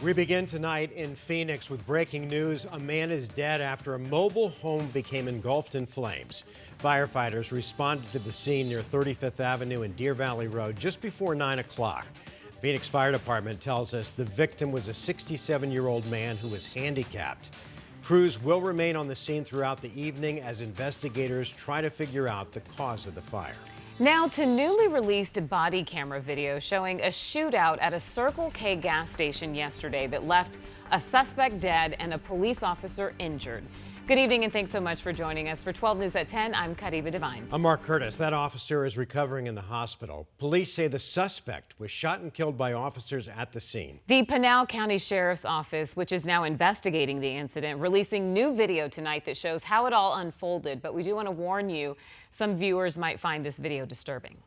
We begin tonight in Phoenix with breaking news. A man is dead after a mobile home became engulfed in flames. Firefighters responded to the scene near 35th Avenue and Deer Valley Road just before 9 o'clock. Phoenix Fire Department tells us the victim was a 67-year-old man who was handicapped. Crews will remain on the scene throughout the evening as investigators try to figure out the cause of the fire. Now to newly released body camera video showing a shootout at a Circle K gas station yesterday that left a suspect dead and a police officer injured. Good evening and thanks so much for joining us. For 12 News at 10, I'm Kadiba Devine. I'm Mark Curtis. That officer is recovering in the hospital. Police say the suspect was shot and killed by officers at the scene. The Pinal County Sheriff's Office, which is now investigating the incident, releasing new video tonight that shows how it all unfolded. But we do want to warn you, some viewers might find this video disturbing.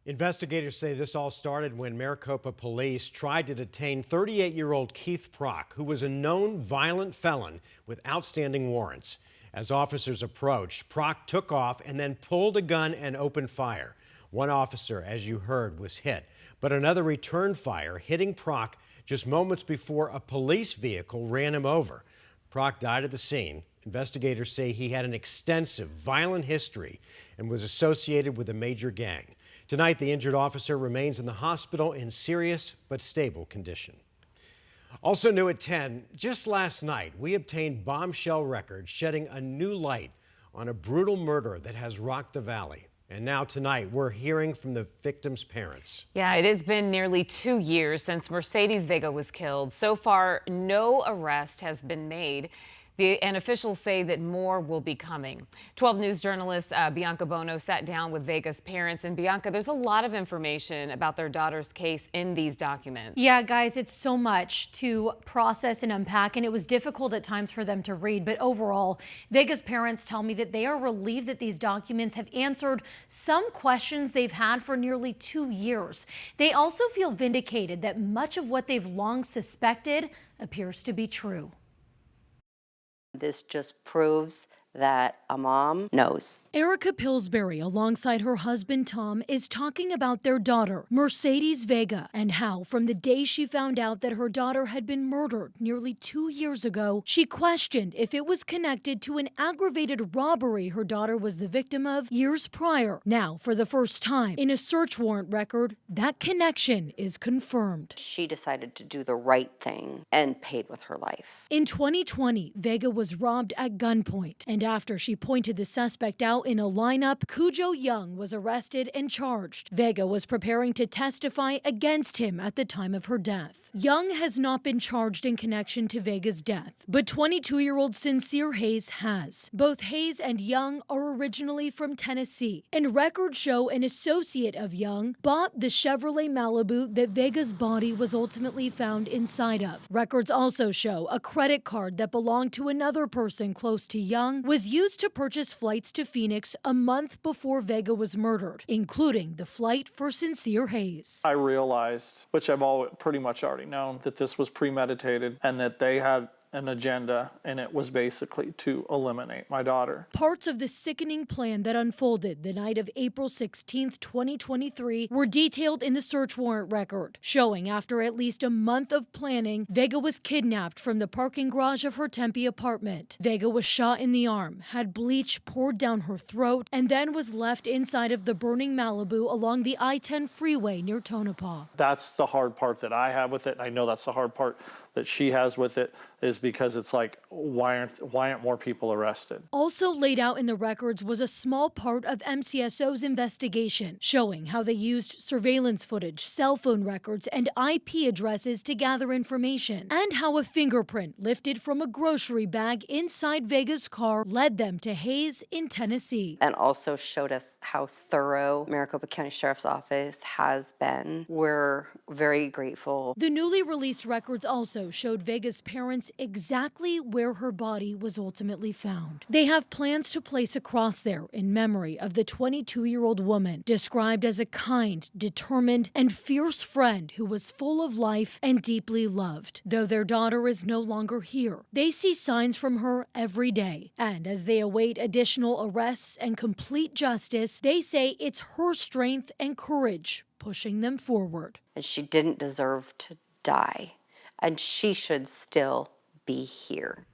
Investigators say this all started when Maricopa police tried to detain 38-year-old Keith Prock, who was a known violent felon with outstanding warrants. As officers approached, Prock took off and then pulled a gun and opened fire. One officer, as you heard, was hit, but another returned fire, hitting Prock just moments before a police vehicle ran him over. Prock died at the scene. Investigators say he had an extensive violent history and was associated with a major gang. Tonight, the injured officer remains in the hospital in serious but stable condition. Also new at 10, just last night, we obtained bombshell records shedding a new light on a brutal murder that has rocked the valley. And now tonight, we're hearing from the victim's parents. Yeah, it has been nearly 2 years since Mercedes Vega was killed. So far, no arrest has been made. And officials say that more will be coming. 12 News journalist Bianca Bono sat down with Vega's parents. And Bianca, there's a lot of information about their daughter's case in these documents. Yeah, guys, it's so much to process and unpack, and it was difficult at times for them to read. But overall, Vega's parents tell me that they are relieved that these documents have answered some questions they've had for nearly 2 years. They also feel vindicated that much of what they've long suspected appears to be true. This just proves that a mom knows. Erica Pillsbury, alongside her husband Tom, is talking about their daughter, Mercedes Vega, and how from the day she found out that her daughter had been murdered nearly 2 years ago, she questioned if it was connected to an aggravated robbery her daughter was the victim of years prior. Now, for the first time in a search warrant record, that connection is confirmed. She decided to do the right thing and paid with her life. In 2020, Vega was robbed at gunpoint, and after she pointed the suspect out in a lineup, Cujo Young was arrested and charged. Vega was preparing to testify against him at the time of her death. Young has not been charged in connection to Vega's death, but 22-year-old Sincere Hayes has. Both Hayes and Young are originally from Tennessee, and records show an associate of Young bought the Chevrolet Malibu that Vega's body was ultimately found inside of. Records also show a credit card that belonged to another person close to Young was used to purchase flights to Phoenix a month before Vega was murdered, including the flight for Sincere Hayes. I realized, which I've pretty much already known, that this was premeditated and that they had an agenda, and it was basically to eliminate my daughter. Parts of the sickening plan that unfolded the night of April 16, 2023 were detailed in the search warrant record, showing after at least a month of planning, Vega was kidnapped from the parking garage of her Tempe apartment. Vega was shot in the arm, had bleach poured down her throat, and then was left inside of the burning Malibu along the I-10 freeway near Tonopah. That's the hard part that I have with it. I know that's the hard part that she has with it, is because it's like, why aren't more people arrested? Also laid out in the records was a small part of MCSO's investigation, showing how they used surveillance footage, cell phone records, and IP addresses to gather information, and how a fingerprint lifted from a grocery bag inside Vega's car led them to Hayes in Tennessee. And also showed us how thorough Maricopa County Sheriff's Office has been. We're very grateful. The newly released records also also showed Vega's parents exactly where her body was ultimately found. They have plans to place a cross there in memory of the 22-year-old woman described as a kind, determined, and fierce friend who was full of life and deeply loved. Though their daughter is no longer here, they see signs from her every day. And as they await additional arrests and complete justice, they say it's her strength and courage pushing them forward. And she didn't deserve to die, and she should still be here.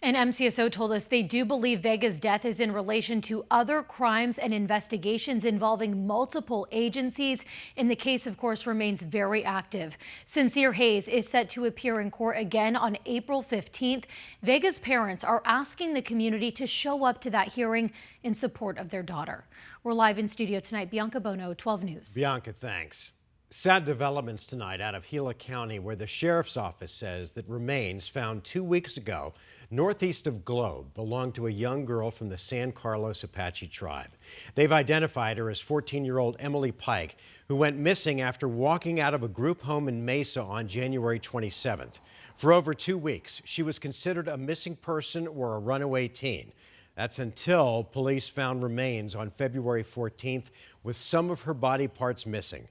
And MCSO told us they do believe Vega's death is in relation to other crimes and investigations involving multiple agencies. And the case, of course, remains very active. Sincere Hayes is set to appear in court again on April 15th. Vega's parents are asking the community to show up to that hearing in support of their daughter. We're live in studio tonight. Bianca Bono, 12 News. Bianca, thanks. Sad developments tonight out of Gila County, where the sheriff's office says that remains found 2 weeks ago northeast of Globe belonged to a young girl from the San Carlos Apache tribe. They've identified her as 14-year-old Emily Pike, who went missing after walking out of a group home in Mesa on January 27th. For over 2 weeks, she was considered a missing person or a runaway teen. That's until police found remains on February 14th with some of her body parts missing.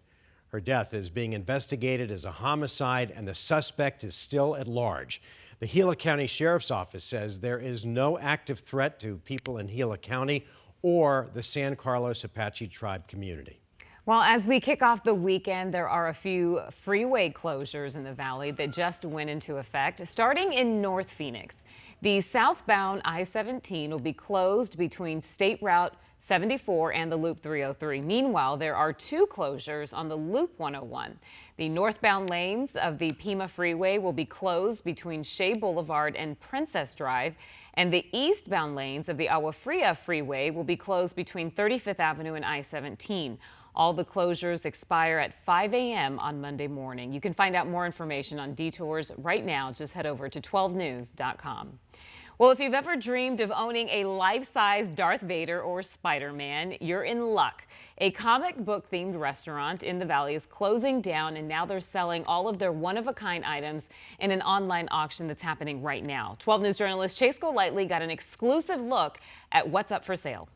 Her death is being investigated as a homicide, and the suspect is still at large. The Gila County Sheriff's Office says there is no active threat to people in Gila County or the San Carlos Apache tribe community. Well, as we kick off the weekend, there are a few freeway closures in the valley that just went into effect, starting in North Phoenix. The southbound I-17 will be closed between State Route 74 and the Loop 303. Meanwhile, there are two closures on the Loop 101. The northbound lanes of the Pima Freeway will be closed between Shea Boulevard and Princess Drive, and the eastbound lanes of the Agua Fria Freeway will be closed between 35th Avenue and I-17. All the closures expire at 5 a.m. on Monday morning. You can find out more information on detours right now. Just head over to 12news.com. Well, if you've ever dreamed of owning a life-size Darth Vader or Spider-Man, you're in luck. A comic book themed restaurant in the valley is closing down, and now they're selling all of their one-of-a-kind items in an online auction that's happening right now. 12 News journalist Chase Golightly got an exclusive look at what's up for sale.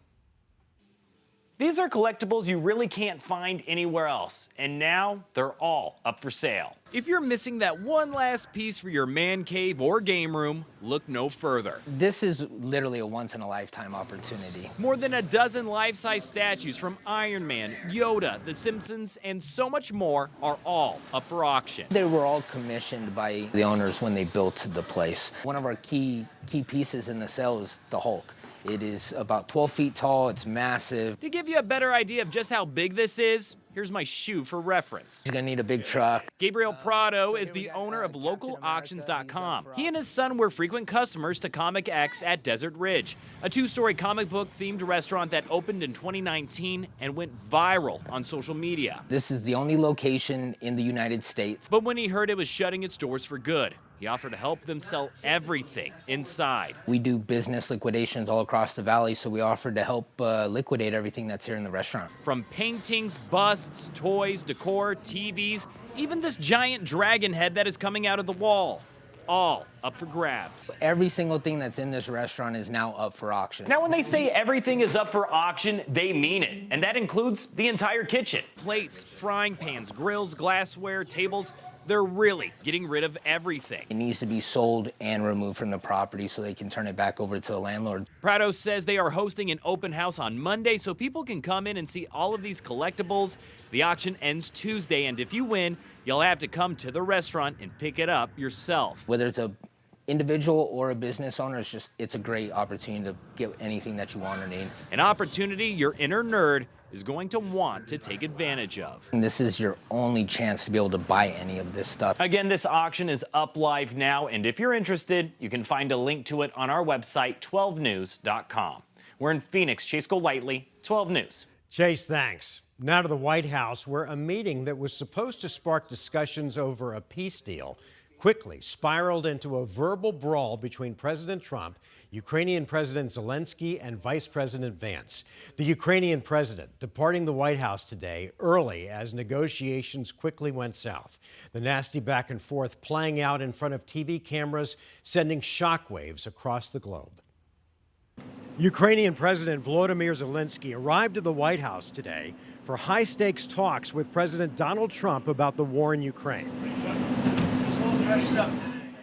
These are collectibles you really can't find anywhere else, and now they're all up for sale. If you're missing that one last piece for your man cave or game room, look no further. This is literally a once-in-a-lifetime opportunity. More than a dozen life-size statues from Iron Man, Yoda, The Simpsons, and so much more are all up for auction. They were all commissioned by the owners when they built the place. One of our key pieces in the sale is the Hulk. It is about 12 feet tall, it's massive. To give you a better idea of just how big this is, here's my shoe for reference. You're gonna need a big truck. Gabriel Prado is the owner of LocalAuctions.com. He and his son were frequent customers to Comic X at Desert Ridge, a two-story comic book themed restaurant that opened in 2019 and went viral on social media. This is the only location in the United States. But when he heard it was shutting its doors for good, he offered to help them sell everything inside. We do business liquidations all across the valley, so we offered to help liquidate everything that's here in the restaurant. From paintings, busts, toys, decor, TVs, even this giant dragon head that is coming out of the wall. All up for grabs. Every single thing that's in this restaurant is now up for auction. Now, when they say everything is up for auction, they mean it. And that includes the entire kitchen. Plates, frying pans, grills, glassware, tables. They're really getting rid of everything. It needs to be sold and removed from the property so they can turn it back over to the landlord. Prado says they are hosting an open house on Monday so people can come in and see all of these collectibles. The auction ends Tuesday, and if you win, you'll have to come to the restaurant and pick it up yourself. Whether it's a individual or a business owner, it's a great opportunity to get anything that you want or need. An opportunity your inner nerd is going to want to take advantage of. And this is your only chance to be able to buy any of this stuff. Again, this auction is up live now, and if you're interested, you can find a link to it on our website, 12news.com. We're in Phoenix. Chase Golightly, 12 News. Chase, thanks. Now to the White House, where a meeting that was supposed to spark discussions over a peace deal quickly spiraled into a verbal brawl between President Trump, Ukrainian President Zelensky, and Vice President Vance. The Ukrainian president departing the White House today early as negotiations quickly went south. The nasty back and forth playing out in front of TV cameras, sending shockwaves across the globe. Ukrainian President Volodymyr Zelensky arrived at the White House today for high-stakes talks with President Donald Trump about the war in Ukraine.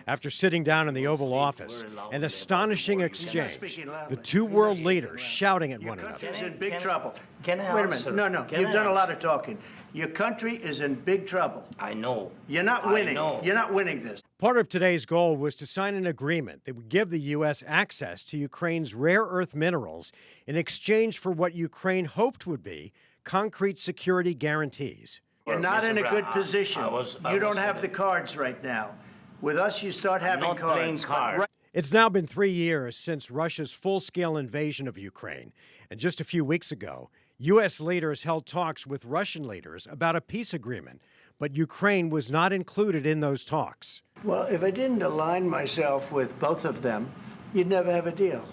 After sitting down in the Oval Office, an astonishing exchange. The two world leaders shouting at one another. Is in big trouble. Can I Wait a answer? minute. No, Can you've I done a lot answer? of talking. Your country is in big trouble. I know. You're not I winning. know. You're not winning this. Part of today's goal was to sign an agreement that would give the U.S. access to Ukraine's rare earth minerals in exchange for what Ukraine hoped would be concrete security guarantees. You're not Mr. in a good Brown, position. I You don't was have in the it. cards right now. With us, you start having not cards. playing But cards. It's now been 3 years since Russia's full-scale invasion of Ukraine. And just a few weeks ago, U.S. leaders held talks with Russian leaders about a peace agreement. But Ukraine was not included in those talks. Well, if I didn't align myself with both of them, you'd never have a deal.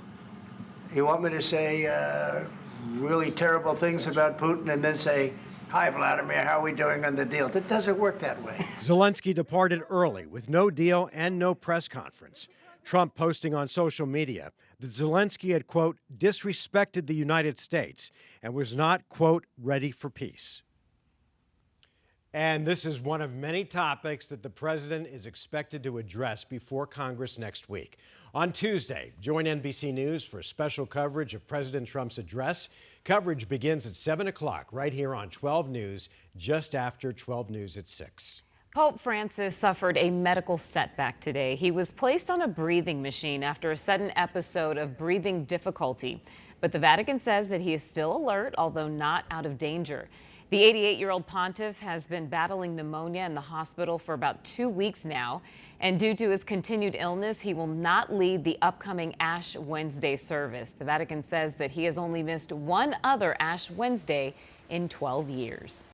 You want me to say really terrible things about Putin and then say, "Hi, Vladimir, how are we doing on the deal?" That doesn't work that way. Zelensky departed early with no deal and no press conference. Trump posting on social media that Zelensky had, quote, disrespected the United States and was not, quote, ready for peace. And this is one of many topics that the president is expected to address before Congress next week. On Tuesday, join NBC News for special coverage of President Trump's address. Coverage begins at 7 o'clock right here on 12 News, just after 12 News at 6. Pope Francis suffered a medical setback today. He was placed on a breathing machine after a sudden episode of breathing difficulty. But the Vatican says that he is still alert, although not out of danger. The 88-year-old pontiff has been battling pneumonia in the hospital for about 2 weeks now. And due to his continued illness, he will not lead the upcoming Ash Wednesday service. The Vatican says that he has only missed one other Ash Wednesday in 12 years.